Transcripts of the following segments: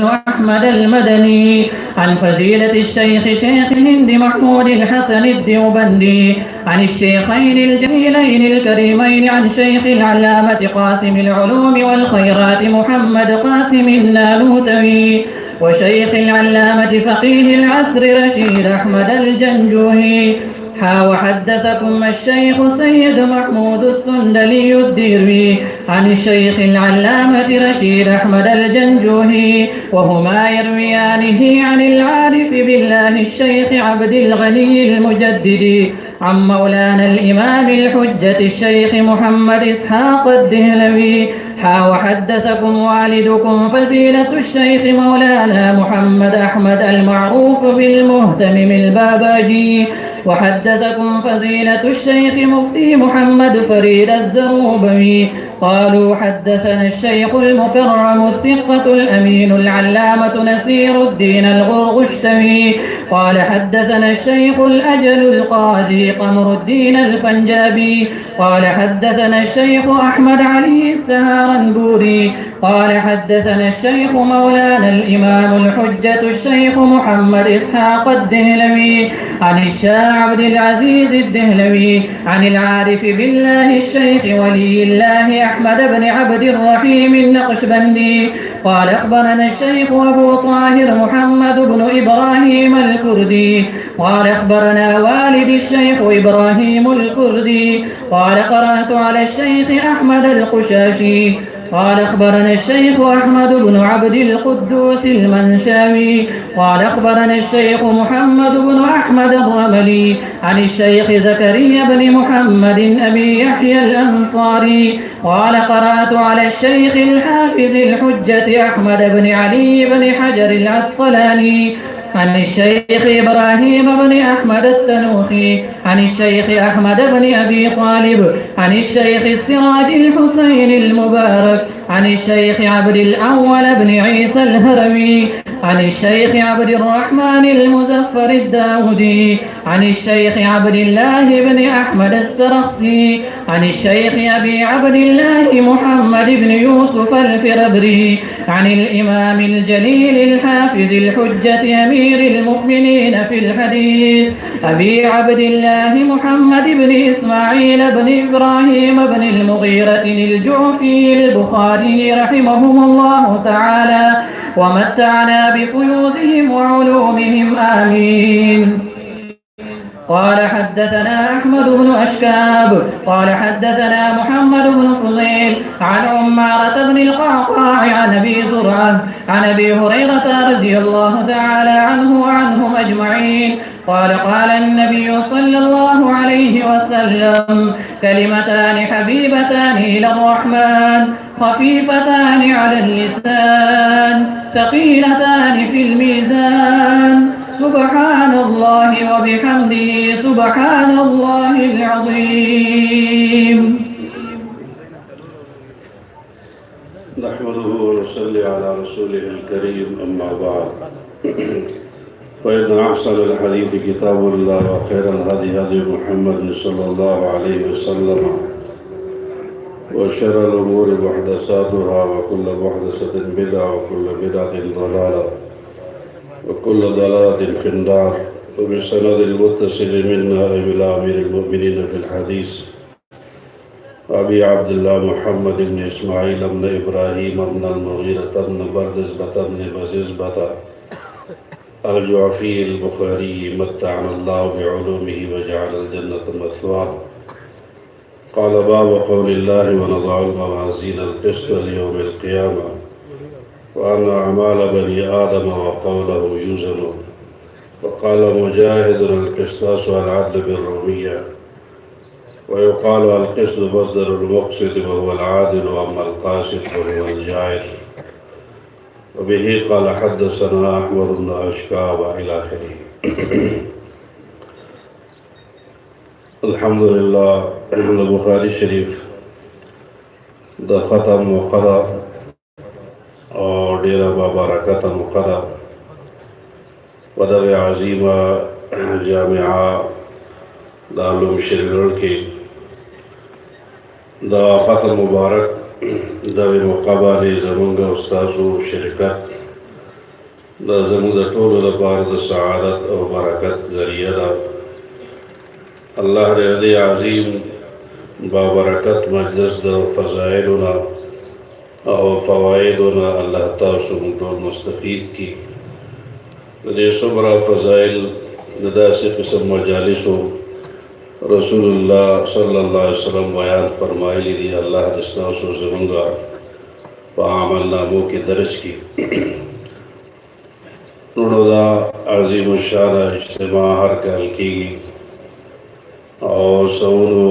أحمد المدني عن فضيلة الشيخ شيخ الهند محمود الحسن الديوبندي عن الشيخين الجليلين الكريمين عن شيخ العلامة قاسم العلوم والخيرات محمد قاسم النالوتوي وشيخ العلامة فقيه العصر رشيد أحمد الجنجوهي. وحدثكم الشيخ سيد محمود السندلي الديروي عن الشيخ العلامة رشيد أحمد الجنجوهي وهما يرويانه عن العارف بالله الشيخ عبد الغني المجدد عن مولانا الإمام الحجة الشيخ محمد إسحاق الدهلوي. وحدثكم والدكم فضيلة الشيخ مولانا محمد أحمد المعروف بالمهتمم الباباجي. وحدثكم فضيلة الشيخ مفتي محمد فريد الزروبوي. قالوا حدثنا الشيخ المكرم الثقة الأمين العلامة نسير الدين الغرغشتوي قال حدثنا الشيخ الأجل القاضي قمر الدين الفنجابي قال حدثنا الشيخ أحمد علي السهارنبوري قال حدثنا الشيخ مولانا الإمام الحجة الشيخ محمد إسحاق الدهلوي عن الشاه عبد العزيز الدهلوي عن العارف بالله الشيخ ولي الله أحمد بن عبد الرحيم النقشبندي قال أخبرنا الشيخ أبو طاهر محمد بن إبراهيم الكردي قال أخبرنا والد الشيخ إبراهيم الكردي قال قرأت على الشيخ أحمد القشاشي قال أخبرنا الشيخ أحمد بن عبد القدوس المنشاوي قال أخبرنا الشيخ محمد بن أحمد الرملي عن الشيخ زكريا بن محمد أبي يحيى الأنصاري قال قرأت على الشيخ الحافظ الحجة أحمد بن علي بن حجر العسقلاني عن الشيخ إبراهيم بن أحمد التنوخي عن الشيخ أحمد بن أبي طالب عن الشيخ السراج الحسين المبارك عن الشيخ عبد الأول بن عيسى الهروي عن الشيخ عبد الرحمن المزفر الداودي عن الشيخ عبد الله بن أحمد السرخسي عن الشيخ أبي عبد الله محمد بن يوسف الفربري عن الإمام الجليل الحافظ الحجة أمير المؤمنين في الحديث أبي عبد الله محمد بن إسماعيل بن إبراهيم بن المغيرة الجعفي البخاري رحمهم الله تعالى ومتعنا بفيوزهم وعلومهم آمين. قال حدثنا أحمد بن أشكاب قال حدثنا محمد بن فضيل عن عمارة بن القعقاع عن أبي زرعة عن أبي هريرة رضي الله تعالى عنه وعنهم أجمعين قال قال النبي صلى الله عليه وسلم كلمتان حبيبتان إلى الرحمن خفيفتان على اللسان ثقيلتان في الميزان سبحان الله وبحمده سبحان الله العظيم. نحمده ونصلي على رسوله الكريم أما بعد فإن أحسن الحديث كتاب الله وخير الهدي هدي محمد صلى الله عليه وسلم وشر الأمور محدثاتها وكل محدثة بدعة وكل بدعة ضلالة وكل ضلالة في النار. وبسند المتصل منا إلى أمير المؤمنين في الحديث أبي عبد الله محمد بن إسماعيل بن إبراهيم بن المغيرة بن بردزبة بن بززبة الجعفي البخاري متعنا الله بعلومه وجعل الجنة مثواه. قال باب قول الله ونضع الموازين القسط ليوم القيامة وأن أعمال بني آدم وقوله يوزن. وقال مجاهد القسطاس والعدل بالرومية ويقال القسط مصدر المقسط وهو العادل وأما القاسط وهو الجائر. وبه قال حدثنا أحمد بن أشكاب إلى آخره. الحمدلله البخاري شریف دا ختم وقضا اور ډیره بابرکته مقدا ودغه عظیمه جامعه د علوم شریف کې دا ختم مبارک د مقابله زمونږ استادو شرکت دا زموږ د ټولو لپاره د سعادت او برکت ذریعه ده. الله دې عظیم بابرکت مجلس د فضائلنا او فوائدنا الله تاسو موږ ټول مستفید کی. د دې صبر فضائل د داسې قسم مجالسو رسول الله صلی الله علیه وسلم بیان فرمایلی دي. الله دې تاسو زموږ په عمل نامو کې درج کی. نو دا عظیم الشان اجتماع هر کال کیږي او سونو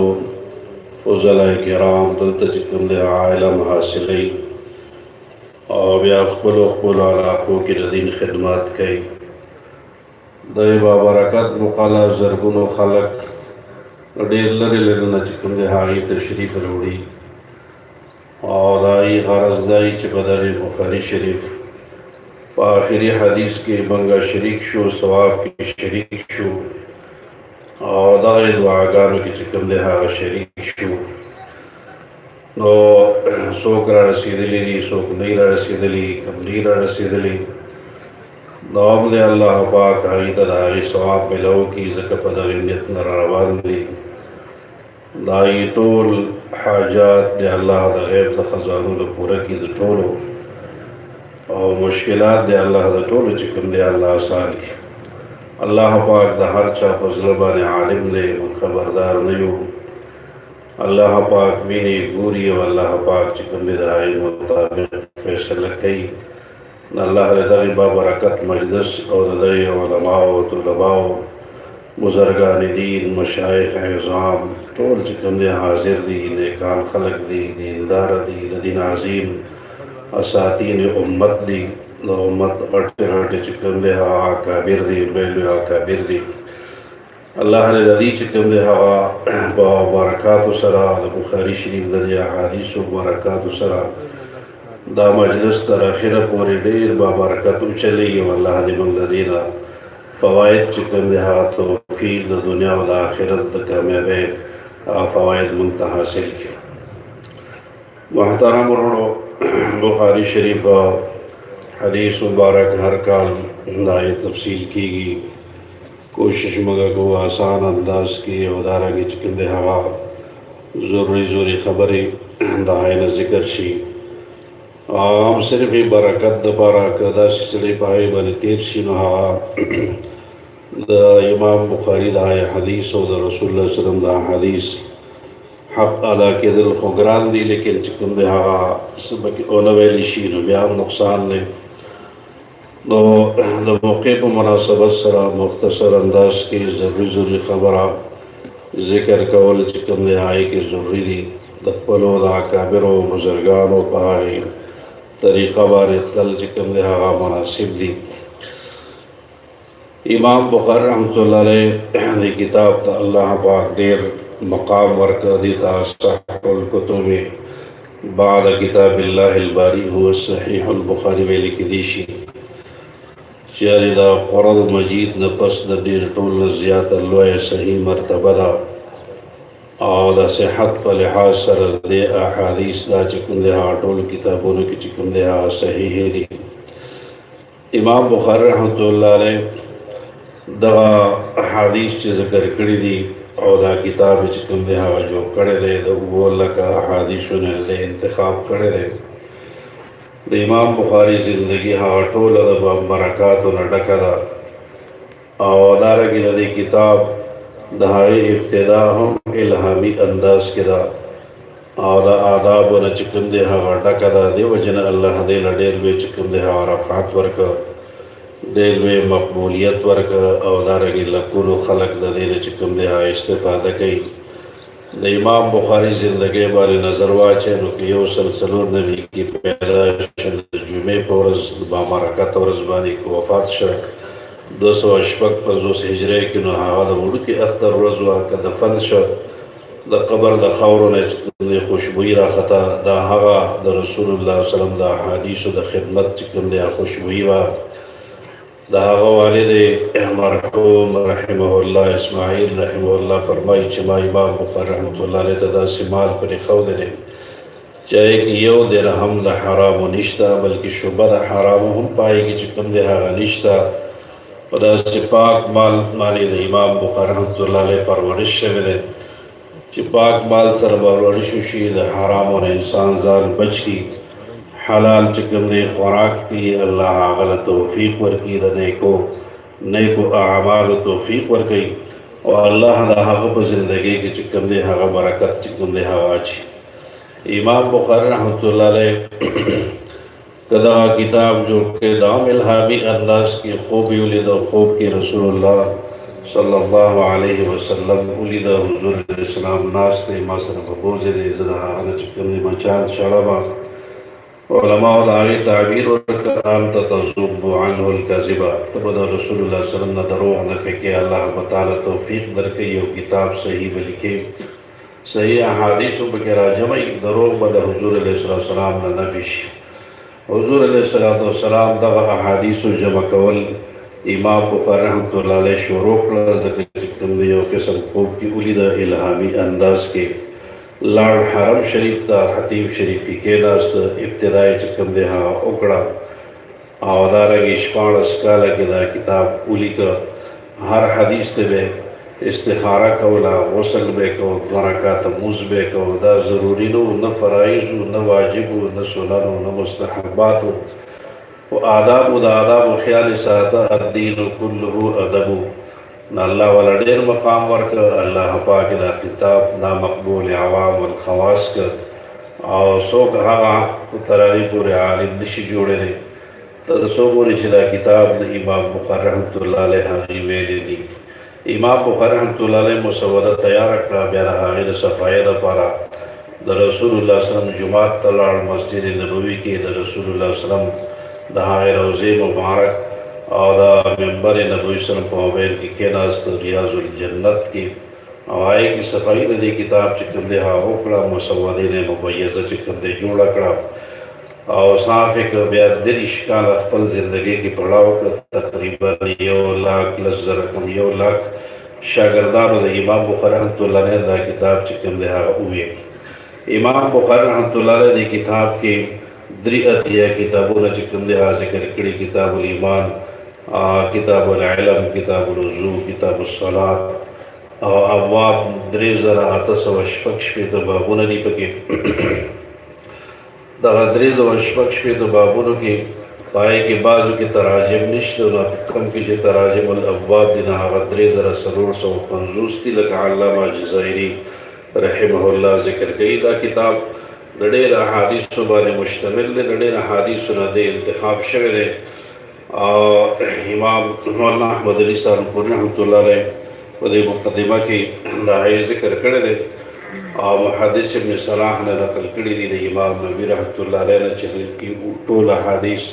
فضلاء کرام دلته چې کوم دی علم حاصلوي او بیا خپلو علاقو کې د دین خدمات کوي. د بابرکت مقاله زرګونو خلک ډېر لرې لرې نه چې کوم دی هغې تشریف راوړي او د هغې غرض دا وي چې په دغې بخاري شریف په آخري حدیث کې منګه شریک شو، ثواب کې شریک شو او دغه دعاګانو کې چې کوم دی هغه شریک شو. نو څوک را رسېدلي دي، څوک نه را رسېدلي، کم نه را رسېدلي، نو هم دی الله پاک هغې ته د هغې ثواب میلاو کړي، ځکه په دغې نیت نه را روان دي. د هغې ټول حاجات دی الله د غیب د خزانو د پوره کړي د ټولو، او مشکلات دی الله د ټولو چې کوم دی الله آسان کړي. الله پاک د هر چا په زړه باندې عالم دی، موږ خبردار نه یو. الله پاک ویني ګوري او الله پاک چې کوم دی د هغې مطابق فیصله کوي. الله دې دغې بابرکت مجلس او د دغې علماو او طلباو بزرګان دین مشایخ عظام ټول چې کوم دی حاضر دي، نیکان خلق دي، دیندار دي، د دین عظیم اساتین امت دي، د امت غټې غټې چې کوم دی هغه اکابر دي، لوی لوی اکابر دي. الله دې د دې چې کوم دی هغه په برکاتو سره د بخاري شریف د دې احادیثو برکاتو سره دا مجلس تر اخره پورې ډېر بابرکت وچلېږي او الله دې موږ له دې نه فواید چې کوم دی هغه توفیق د دنیا او د آخرت د کامیابۍ هغه فواید موږ ته حاصل کړي. محترم ورونو، بخاري شریف حدیث مبارک هر کال دا تفصیل کیږي، کوشش مګه کو آسان انداز کې او دارنګه چې کوم دی هغه ضروري خبرې د هغې نه ذکر شي. هم صرف برکت دپاره که داسې سړی په هغې باندې تېر شي نو هغه د امام بخاري د هغې حدیث او د رسول الله صلی الله علیه وسلم د حدیث حق ادا کېدل خو ګران دي، لیکن چې کوم دی هغه څه پکې ونه ویلی شي نو بیا هم نقصان دی. نو د موقع په مناسبت سره مختصر انداز کې ضروري خبره ذکر کول چې کوم دی هغې کې ضروري دي. د خپلو د اکابرو بزرګانو په هغې طریقه باندې تلل چې کوم دی هغه مناسب دي. امام بخاري رحمت الله علیه دې کتاب ته الله پاک ډېر مقام ورکړ. دې ته صحیح الکتب بعد کتاب الله الباری هو صحیح البخاري ویل کېدی شي چې دا قرآن مجید نه پس د ډېر ټول نه زیاته لویه صحیح مرتبه ده او د صحت په لحاظ سره د احادیث دا چې کوم دی هغه ټولو کتابونو کې چې کوم دی هغه صحیح دي. امام بخاري رحمت الله علیه دغه احادیث چې ذکر کړي دي او دا کتاب چې کوم دی هغه جوړ کړی دی د 19 احادیثو نه انتخاب کړی دی. د امام بخاري زندگی هغه ټوله د برکاتو نه ډکه ده او دارنګې د دې کتاب د هغې ابتدا هم الهامي انداز کې ده او د آدابو نه چې کوم دی هغه ډکه ده. دې وجې نه الله دې له ډېر لوی چې کوم دی هغه رفعت ورکړه، ډېر لوی مقبولیت ورکړه او دارنګې لکونو خلک د دې نه چې کوم دی هغه استفاده کوي. د امام بخاري زندګۍ باندې نظر واچوئ نو که 149 کې پیدا شه د جمعې په ورځ د بامرکت ورځ باندې که وفات شه 256 هجرۍ کې نو هغه د وړوکې اختر ورځ وه. که دفن شه د قبر د خاورو نه چې کوم دی خوشبويي راخته، دا هغه د رسول الله صلی الله علیه وسلم د احادیثو د خدمت چې کوم دی خوشبويي وه. د هغه والد مرحوم رحمه الله اسماعیل رحمه الله فرمایي چې ما امام بخاري رحمت الله علیه ته داسې مال پرېښودی دی चाहे कि यो दिरहम द हराम निश्ता बल्कि शुबह द हराम हम पाएगी चिकम दे निश्ता और ऐसे पाक माल माली द इमाम बुखारी रहमतुल्लाह अलैह परवरिश शविले कि पाक माल सर परवरिश उशी द हराम और इंसान जान बच की हलाल चिकम दे खुराक की अल्लाह आगल तौफीक वर की द नेको आमाल तौफीक वर गई और अल्लाह दा हक़ ज़िंदगी की चिकम दे हक़ बरकत चिकम दे हवाची इमाम बुखारी रहमतुल्लाह अलैह कदा किताब जो के दाम इल्हामी अंदाज की खूबी उलिद खूब की रसूलुल्लाह सल्लल्लाहु अलैहि वसल्लम उलिद हुजूर इस्लाम नास ने मासर बबोज़े ने ज़रा अन चिकम दे मचान शराबा उलमा और आगे ताबीर और कराम तज़ुब अनहुल कज़िबा तबद रसूलुल्लाह सल्लल्लाहु अलैहि वसल्लम न दरो न के अल्लाह ताला तौफीक दर के यो किताब सही बल्कि सही अहादीस बगैरह जमई दरोग बद हुजूर अलैहिस्सलाम न नफिश हुजूर अलैहिस्सलाम दगा अहादीस जमा कवल इमाम बुखारी रहमतुल्लाह अलैह शुरू कर ज़िक्र दियो किस्म खूब की उलिद इल्हामी अंदाज के लाड़ हरम शरीफ ता हतीब शरीफ की केलास्त इब्तिदाई चिकम देहा उकड़ा आवादारा की इश्पाड़ अस्काला के दा किताब उली का हर हदीस ते में इस्तिखारा कौला गसल बे को बरक़ात मुज़ बे को दा ज़रूरी न फ़राइज़ न वाजिब न सुनन न मुस्तहब्बात व आदाब दा आदाब ख्याल सादा अद्दीन कुल्लुहु अदबु न अल्लाह वाला ढेर मकाम वर्क अल्लाह पाक दा किताब ना मकबूल आवाम वल खवास का और सो कहा तरारी पूरे आलिम निश जोड़े ने तो सो बोरी चिदा किताब द इमाम बुखारी रहमतुल्लाह अलैह वेली इमाम बुखारी रहमतुल्लाह अलैह मुसवदा तैयार का ब्यारा हामिद सफ़ाया द पारा द रसूलुल्लाह सल्लल्लाहु अलैहि वसल्लम जुमात तलाड़ मस्जिद नबवी के द रसूलुल्लाह सल्लल्लाहु अलैहि वसल्लम दहाए रोज़े मुबारक और मेंबर नबी सल्लल्लाहु अलैहि वसल्लम पौबेल की केनास्त रियाजुल जन्नत की आए की सफ़ाई ने किताब चिकन दे हा ओकड़ा मुसवदे ने मुबय्यज़ चिकन दे जोड़ा कड़ा और साफ एक बेहतर इश्काल अखपल ज़िंदगी की पढ़ाओ का तकरीबन यो लाख लज़्ज़र कम यो लाख शागिर्दान द इमाम बुखारी रहमतुल्लाह अलैह दा किताब चिकन दे हा हुए इमाम बुखारी रहमतुल्लाह अलैह दी किताब के द्रिअतिया किताबों ने चिकन दे हा ज़िक्र कड़ी किताबुल ईमान किताबुल इल्म किताबुल वज़ू किताबुल सलात और अब्वाब द्रे ज़रा आतस व शपक्ष पे तो बाबुन दी पके दरीज व शपक्ष पे तो बाबुन के पाए के बाजू के तराजिम निश्त कम के जो तराजिम अब्वाब दिना द्रे ज़रा सरोर सौ पंजूस्ती लगा अल्लामा जज़ायरी रहमहुल्लाह ज़िक्र कई दा किताब नडेर अहादीस बारे मुश्तमिल ने नडेर अहादीस नदे इंतखाब शवे और इमाम मौलाना अहमद अली सालपुर रहमतुल्लाह अलैह वदे मुक़द्दिमा की दाए ज़िक्र करे ने और मुहद्दिस इब्न सलाह ने नकल कड़ी दी इमाम नबी रहमतुल्लाह अलैह ने चली की टोल अहादीस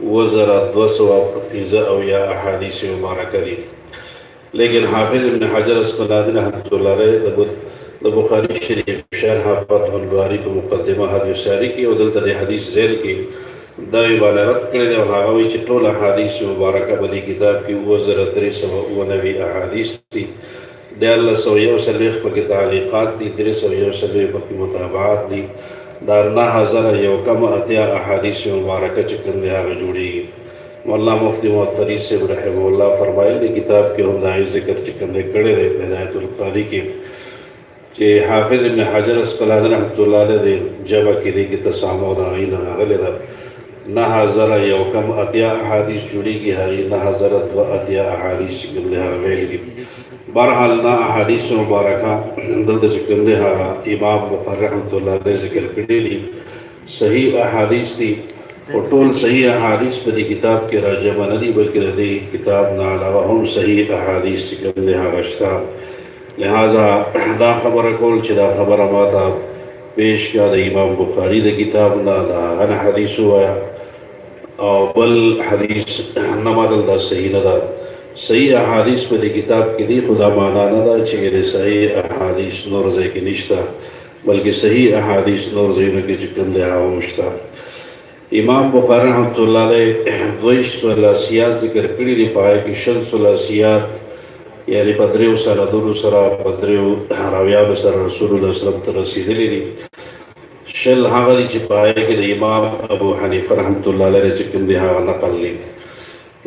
वो ज़रा 200 अविया अहादीस मुबारक दी लेकिन हाफिज़ इब्न हजर अस्क़लानी रहमतुल्लाह अलैह बुखारी शरीफ शरह फ़तहुल बारी को मुक़द्दिमा हदीस सारी की और दलते हदीस ज़ैल की दावी वाला रद्द करे दे हावी चिटोला हदीस मुबारक बदी किताब की वो ज़रा 390 अहादीस थी दे 101 पर की तालीक़ात दी 301 पर की मुताबात दी दारना हज़ार यो कम अतिया अहादीस मुबारक चिकन दे हावे जोड़ी मौलाना मुफ्ती मोहम्मद फरीद से रहमहुल्लाह फरमाए ने किताब के हम दाई ज़िक्र चिकन दे कड़े दे हिदायतुल क़ारी के कि हाफिज़ इब्न हजर अस्क़लानी रहमतुल्लाह अलैह जब की की तसामुद आइन अगले दा ना हज़ार यौकम अतिया अहादीस जुड़ी की हरी ना हज़ार दो अतिया अहादीस चिकन दे वेल की बहरहाल ना अहादीस मुबारका दल चिकन दे इमाम बुखारी रहमतुल्लाह अलैह ज़िक्र कड़ी सही अहादीस थी और टोल सही अहादीस पर किताब के राजमा नदी बल्कि रदी किताब ना अलावा हम सही अहादीस चिकन दे गश्ता लिहाजा दा खबर कोल चिदा खबर माता पेश किया द इमाम बुखारी द किताब ना दा अन हदीस आया और बल हदीस नमादल दा सही नदा सही अहादीस पर द किताब की दी खुदा माना नदा चेहरे सही अहादीस नौरज़े की निश्ता बल्कि सही अहादीस नौरज़े के चिकन दे मुश्ता इमाम बुखारी रहमतुल्लाह अलैह द्वेश सलासियात ज़िक्र कड़ी दी पाए कि शन सलासियात यानी पद्रेव सरा दुरु सरा पद्रेव राविया सर रसूलुल्लाह सल्लल्लाहु अलैहि वसल्लम रसीदली दी शल हागरी चिपाए कि इमाम अबू हनीफा रहमतुल्लाह अलैह ने चिकम दिहा नकल ली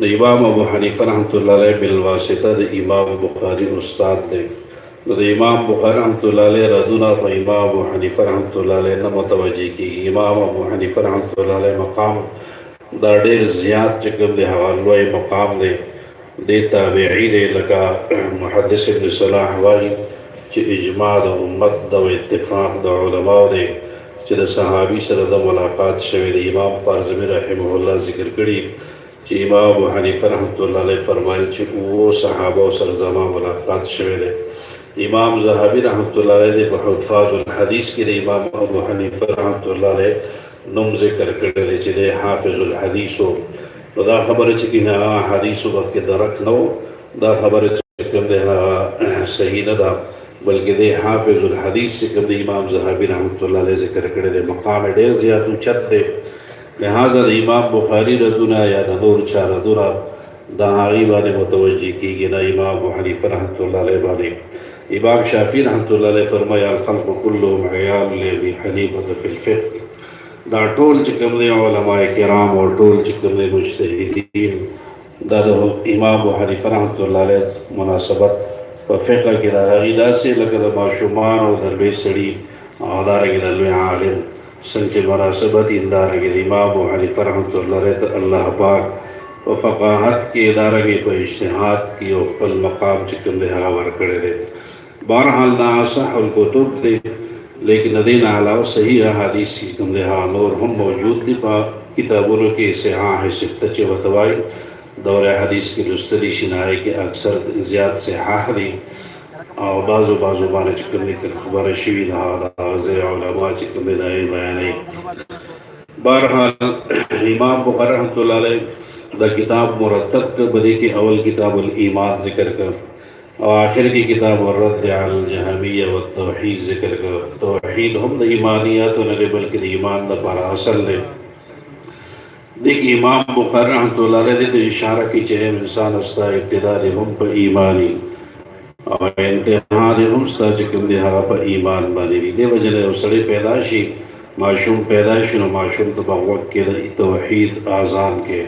इमाम अबू हनीफा रहमतुल्लाह अलैह बिलवासिता इमाम बुखारी उस्ताद दे इमाम बुखारी रहमतुल्लाह अलैह रदुना पर इमाम अबू हनीफा रहमतुल्लाह अलैह न मुतवज्जी की इमाम अबू हनीफा रहमतुल्लाह अलैह मकाम दा ढेर ज़ियाद चिकम दे हवालोए मकाम दे ताबेई दे लगा मुहद्दिस इब्न सलाह वाई कि इजमा द उम्मत द इत्तिफाक द उलमा दे कि द सहाबी सर द मुलाकात शवे द इमाम फ़ारज़मी रहमहुल्लाह ज़िक्र करी कि इमाम अबू हनीफा रहमतुल्लाह अलैह फरमाए कि वो सहाबा सर जमा मुलाकात शवे दे इमाम ज़हाबी रहमतुल्लाह अलैह ने हुफ़ाज़ुल हदीस के इमाम अबू हनीफा रहमतुल्लाह अलैह नुम ज़िक्र करे कि हाफ़िज़ुल हदीस हो तो दा खबर कि ना हदीस वक्त के दरक नो दा खबर चिकम दे सही न दा बल्कि दे हाफिजुल हदीस चिकम दे इमाम ज़हाबी रहमतुल्लाह अलैह ज़िक्र करे दे मकाम ढेर ज़्यादा उचत दे लिहाजा इमाम बुखारी रदुना या नूर चा रदुना दाही वाले मुतवज्जी की गिना इमाम अबू हनीफा रहमतुल्लाह अलैह वाले इमाम शाफी रहमतुल्लाह अलैह फरमाया अल खल्क़ु कुल्लुहुम अयाल लिअबी हनीफा फिल फ़िक़्ह दा टोल चिकम दे उलमाए किराम और टोल चिकम दे मुज्तहिदीन दा इमाम अबू हनीफा रहमतुल्लाह अलैह मुनासबत व फ़िक़्ह के दा से लगा माशुमान और दरबे सड़ी आदार के दरबे आलिम संचे मुनासबत इंदार के इमाम अबू हनीफा रहमतुल्लाह अलैह अल्लाह पाक व फ़क़ाहत के इदारे के पर इज्तिहाद की और फल मकाम चिकम दे हवार करे दे बहरहाल ना असहुल कुतुब दे लेकिन नदीन अलावा सही अहादीस की कमदहा नूर हम मौजूद दी पा किताबों के सहा है सिफ्तच वतवाई दौर हदीस की लुस्तरी शिनाए के अक्सर ज़्याद से हाहरी और बाज़ो बाज़ो बाने चिकन के खबर शिवी नहा चिकन दाए बयान बहरहाल इमाम बुखारी रहमतुल्लाह अलैह द किताब मुरतब के बदे के अवल किताबुल ईमान ज़िक्र कर और आखिर की किताब रद्द अल जहमिया व तौहीद ज़िक्र कर तौहीद हम द ईमानियात न बल्कि ईमान द पर असल दे देख इमाम बुखारी रहमतुल्लाह अलैह ने इशारा की चहे इंसान अस्ता इब्तिदा हम पर ईमानी और इंतहा हम स्ता चिकन देहा पर ईमान बानी दे वजह उसड़े पैदाशी माशूम पैदाश माशूम तो बवक़्त के तौहीद आज़ान के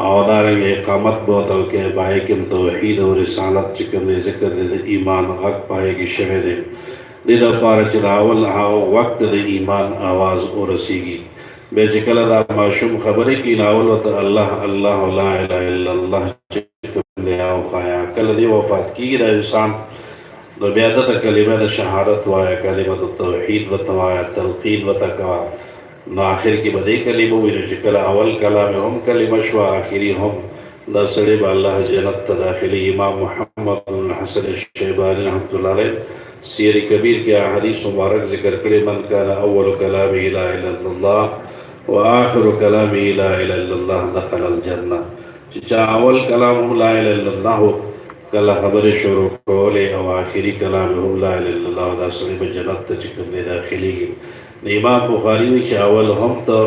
औदारंग इकामत बहुत के बाए किम तौहीद और रिसालत चिकन ज़िक्र दे ईमान हक पाए की शह दे दिदा पार चिरावल हाओ वक्त दे ईमान आवाज़ और रसीगी बेचिकल दा माशूम खबरें की नावल व अल्लाह अल्लाह ला इलाहा इल्लल्लाह चिकन दे आओ खाया कल दे वफ़ात की दा इंसान तो बेअदत कलिमा द शहादत वाया कलिमा तौहीद व तवाया तलक़ीन व तक़वा ना आखिर की बदे कलिमो विनचिकल अवल कलाम हम कलिमश व आखिरी हम दा सड़े अल्लाह जन्नत दाखिली इमाम मुहम्मद हसन शैबानी रहमतुल्लाह अलैह सीर कबीर के हदीस मुबारक ज़िक्र करे मन काना अव्वल कलामी ला इलाहा इल्लल्लाह व आखिर कलामी ला इलाहा इल्लल्लाह दखल अल जन्नह चिचा अवल कलाम ला इलाहा इल्लल्लाह कला खबर शुरू कोले और आखिरी कलाम हम ला इलाहा इल्लल्लाह दा सड़े जन्नत चिकन दे दाखिली इमाम बुखारी में चावल हम तो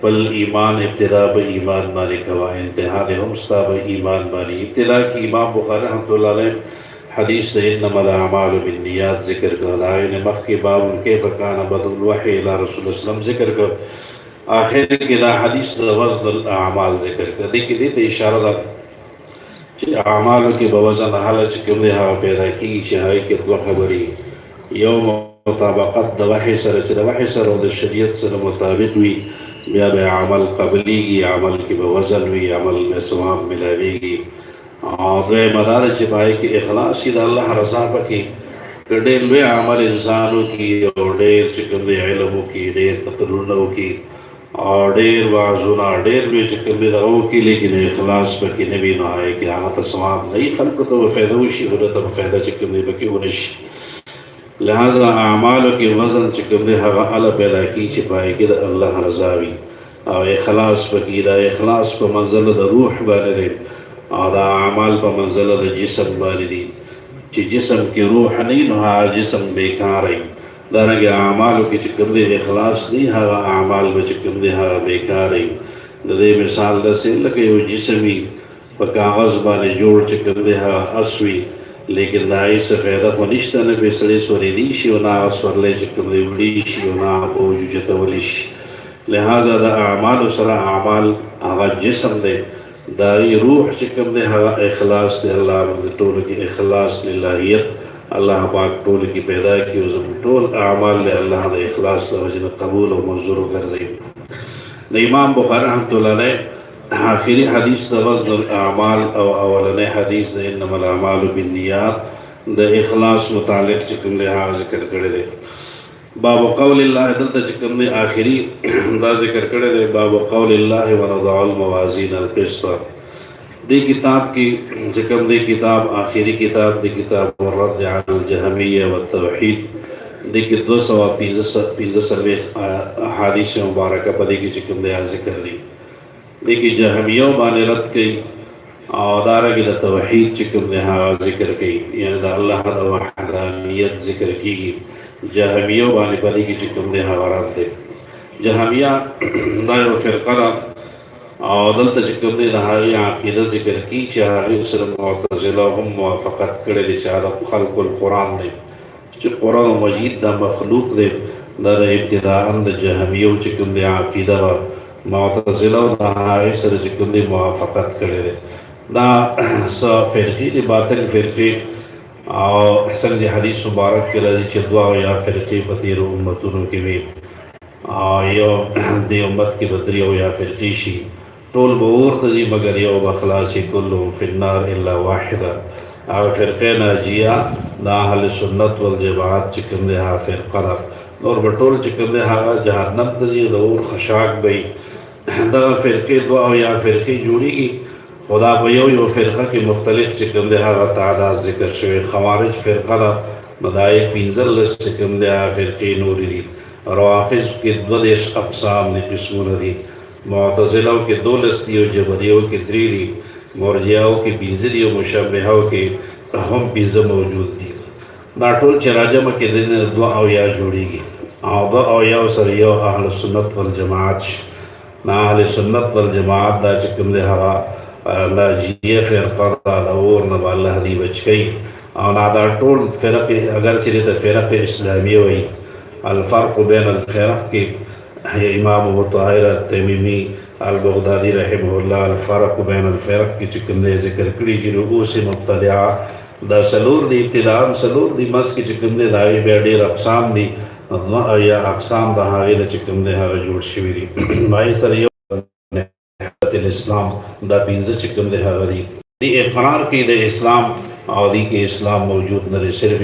पल ईमान इब्तिदा ब ईमान मानी कवा इंतहा हम स्ताब ईमान मानी इब्तिदा की इमाम बुखारी रहमतुल्लाह अलैह हदीस इन्नमल अमालु बिन्नियात ज़िक्र कर ने मख के बाब उनके फ़कान बदुल वही इला रसूल सल्लम ज़िक्र कर आखिर के दा हदीस वज़नुल अमाल ज़िक्र कर देखिए देते इशारा अमाल के बवज़न हालत के हा पैदा की चाहे कि खबरी यौम मुताबक़त दवाही सर दवाही सर और शरीयत सर मुताबिक हुई या बे अमल कबली की अमल की बवज़न हुई अमल में सवाब मिलावेगी और मदार छिपाए कि इखलास सीधा अल्लाह रज़ा पकी ढेर वे अमल इंसानों की और ढेर चिकन इल्मों की ढेर तकर्रुनों की और ढेर वाजुना ढेर वे चिकन दवाओं की लेकिन इखलास पकी नबी ना आए कि हाँ तो सवाब नहीं खल्क तो फ़ायदा उशी हो तो फ़ायदा चिकन बकी उनिश लिहाजा अमाल के वज़न चिकन अल पैदा की छिपाए कि अल्लाह रज़ावी और इखलास पकीदा इखलास पर मंजिल द रूह बाने दे और अमाल पर मंजिल द जिसम बाने दी कि जिसम के रूह नहीं नहा जिसम बेकार है दारंगे अमाल के चिकन इखलास नहीं हवा अमाल में चिकन बेकार है दे मिसाल दसे लगे वो जिसमी पर कागज़ बाने जोड़ चिकन असवी लेकिन दाई से फ़ायदा को निश्ता ने बेसड़े स्वरेदी शी वना स्वरले चिकम दे उड़ी शी वना बोझ जतवलिश लिहाजा दा आमाल सरा आमाल आगा जिस्म दे दाई रूह चिकम दे हवा इखलास दे अल्लाह रब टोल की इखलास लिल्लाहियत अल्लाह पाक टोल की पैदा की उस टोल आमाल ले अल्लाह दे इखलास दा वजन कबूल और मंजूर कर दे। इमाम बुखारी रहमतुल्लाह अलैह आखिरी हदीस द वज़्नुल आमाल और अवलने हदीस द इन्नमल अमालु बिन्नियात द इखलास मुतालिक चिकम दे हाँ जिक्र करे दे बाब क़ौलिल्लाह दल चिकम दे आखिरी दा जिक्र करे दे बाब क़ौलिल्लाह व नज़अल मवाज़ीन अल क़िस्त दी किताब की जिकम दी किताब आखिरी किताब दी किताब रद्द अल जहमिय्या व तौहीद दी कि 215 अहादीस मुबारक पदी की जिकम दे जिक्र दी देखिए जहमियों बाने रद्द कई और दारा की तौहीद चिकम ने हाँ जिक्र की यानी अल्लाह दा वहदानियत जिक्र की जहमियों बाने पदी की चिकम ने हाँ रद्द दे जहमिया दायो फ़िरक़ा और दल चिकम ने नहाई अक़ीदत जिक्र की चाहे सिर्फ मुअतज़िला हम मुवाफ़क़त करे दे चाहे खल्क़ुल कुरान दे जो कुरान मजीद दा मखलूक दे दर इब्तिदाअन द जहमियों चिकम ने अक़ीदा मुअतज़िला नहाई सर चिकम ने मुवाफ़क़त करे दे दा स फ़िरक़ी दी बातिल फ़िरक़ी और हसन दी हदीस मुबारक के रजी चदवा या फ़िरक़ी बतीर उम्मतुन के भी यो दे उम्मत की बदरियो या फ़िरक़ी शी टोल बूर तजी मगर यो बखलासी कुल्लु फिन्नार इल्ला वाहिदा और फ़िरक़े नाजिया दा अहल सुन्नत वल जमात चिकम दे हा फ़िरक़ा और बटोल चिकम दे हा जहन्नम तजी दौर खशाक बई दा फ़िरक़े दुआ या फ़िरक़ी जुड़ी की खुदा बयो यो फ़िरक़ा की मुख्तलिफ चिकम दे हा तादाद ज़िक्र शवे ख़वारिज फ़िरक़ा दा मदाइक फ़ीनज़ल चिकम दे हा फ़िरक़ी नूरी दी रवाफ़िज़ के 2 अक़साम दी किस्मों दी मुअतज़िला के 2 लस्तियों जबरियों के 3 दी मुरजियाओं के 20 दी और मुशब्बिहाओं के हम 20 मौजूद दी नाटोल चराजम के दिन दुआ या जोड़ीगी आबा या सरियो अहल सुन्नत वल जमात ना अहल सुन्नत वल जमात दा चिकम दे हवा नाजिया फ़िरक़ा दा और न अल्लाह दी बच गई और ना दा टोल फ़िरक़ अगर चले तो फ़िरक़ इस्लामिया हुई अल फ़र्क़ बैन अल फ़िरक़ के इमाम अबू ताहिर तमीमी अल बगदादी रहमहुल्लाह अल फ़र्क़ बैन अल फ़िरक़ की चिकम दे ज़िक्र करी जी रूस मुब्तदिआ दा सलूर दी इब्तिदाअन सलूर दी मस की चिकम दे दावी बेडेर अक़साम दी या अक़साम दा हागे चिकम दे हागे जोड़ शिवी दी भाई सर यो इस्लाम दा 20 चिकम दे हागे दी इक़रार की दे इस्लाम और दी के इस्लाम मौजूद न सिर्फ